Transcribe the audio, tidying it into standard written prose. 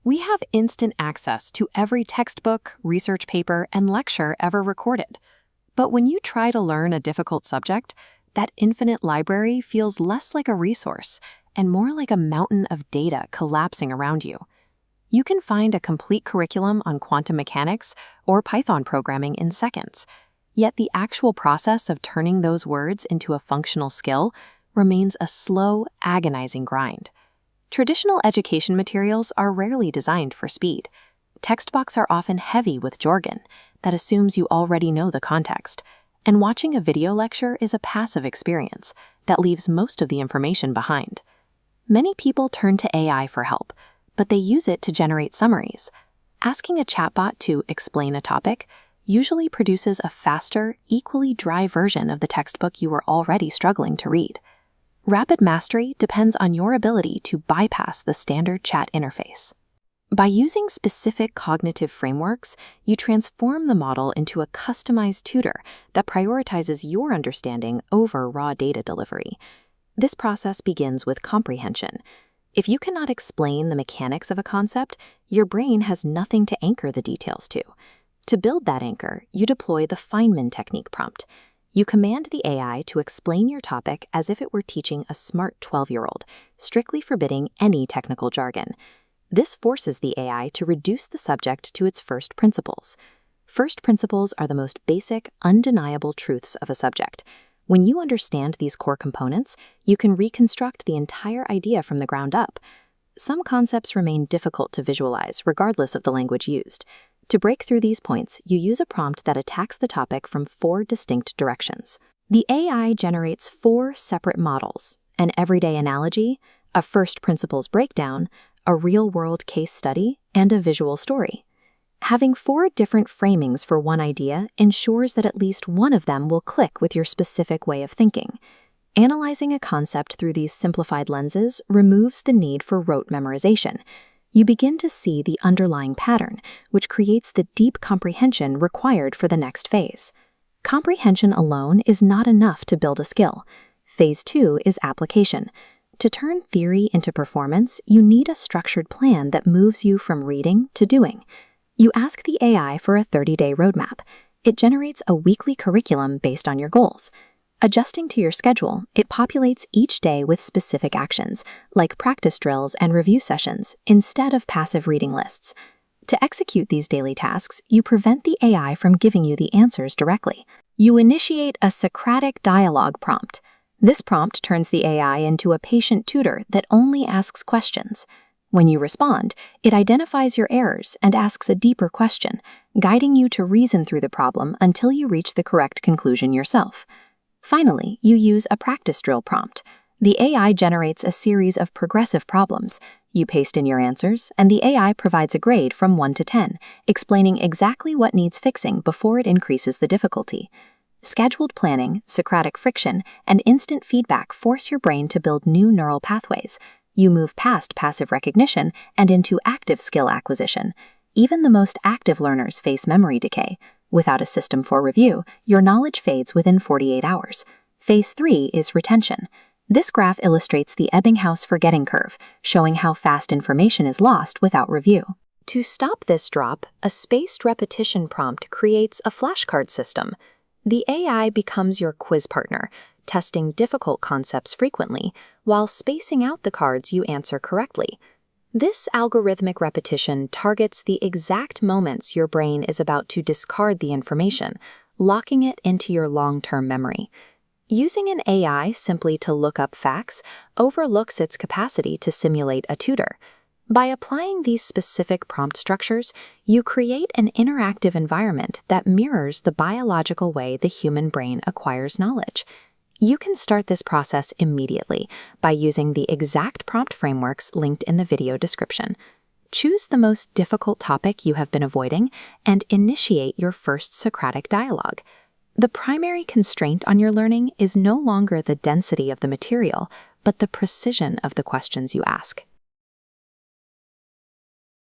We have instant access to every textbook, research paper, and lecture ever recorded. But when you try to learn a difficult subject, that infinite library feels less like a resource and more like a mountain of data collapsing around you. You can find a complete curriculum on quantum mechanics or Python programming in seconds, yet the actual process of turning those words into a functional skill remains a slow, agonizing grind. Traditional education materials are rarely designed for speed. Textbooks are often heavy with jargon that assumes you already know the context, and watching a video lecture is a passive experience that leaves most of the information behind. Many people turn to AI for help, but they use it to generate summaries. Asking a chatbot to explain a topic usually produces a faster, equally dry version of the textbook you were already struggling to read. Rapid mastery depends on your ability to bypass the standard chat interface. By using specific cognitive frameworks, you transform the model into a customized tutor that prioritizes your understanding over raw data delivery. This process begins with comprehension. If you cannot explain the mechanics of a concept, your brain has nothing to anchor the details to. To build that anchor, you deploy the Feynman Technique Prompt. You command the AI to explain your topic as if it were teaching a smart 12-year-old, strictly forbidding any technical jargon. This forces the AI to reduce the subject to its first principles. First principles are the most basic, undeniable truths of a subject. When you understand these core components, you can reconstruct the entire idea from the ground up. Some concepts remain difficult to visualize, regardless of the language used. To break through these points, you use a prompt that attacks the topic from 4 distinct directions. The AI generates 4 separate models: an everyday analogy, a first principles breakdown, a real-world case study, and a visual story. Having 4 different framings for one idea ensures that at least one of them will click with your specific way of thinking. Analyzing a concept through these simplified lenses removes the need for rote memorization. You begin to see the underlying pattern, which creates the deep comprehension required for the next phase. Comprehension alone is not enough to build a skill. Phase 2 is application. To turn theory into performance, you need a structured plan that moves you from reading to doing. You ask the AI for a 30-day roadmap. It generates a weekly curriculum based on your goals. Adjusting to your schedule, it populates each day with specific actions, like practice drills and review sessions, instead of passive reading lists. To execute these daily tasks, you prevent the AI from giving you the answers directly. You initiate a Socratic dialogue prompt. This prompt turns the AI into a patient tutor that only asks questions. When you respond, it identifies your errors and asks a deeper question, guiding you to reason through the problem until you reach the correct conclusion yourself. Finally, you use a practice drill prompt. The AI generates a series of progressive problems. You paste in your answers, and the AI provides a grade from 1 to 10, explaining exactly what needs fixing before it increases the difficulty. Scheduled planning, Socratic friction, and instant feedback force your brain to build new neural pathways. You move past passive recognition and into active skill acquisition. Even the most active learners face memory decay. Without a system for review, your knowledge fades within 48 hours. Phase 3 is retention. This graph illustrates the Ebbinghaus forgetting curve, showing how fast information is lost without review. To stop this drop, a spaced repetition prompt creates a flashcard system. The AI becomes your quiz partner, testing difficult concepts frequently, while spacing out the cards you answer correctly. This algorithmic repetition targets the exact moments your brain is about to discard the information, locking it into your long-term memory. Using an AI simply to look up facts overlooks its capacity to simulate a tutor. By applying these specific prompt structures, you create an interactive environment that mirrors the biological way the human brain acquires knowledge. You can start this process immediately by using the exact prompt frameworks linked in the video description. Choose the most difficult topic you have been avoiding and initiate your first Socratic dialogue. The primary constraint on your learning is no longer the density of the material, but the precision of the questions you ask.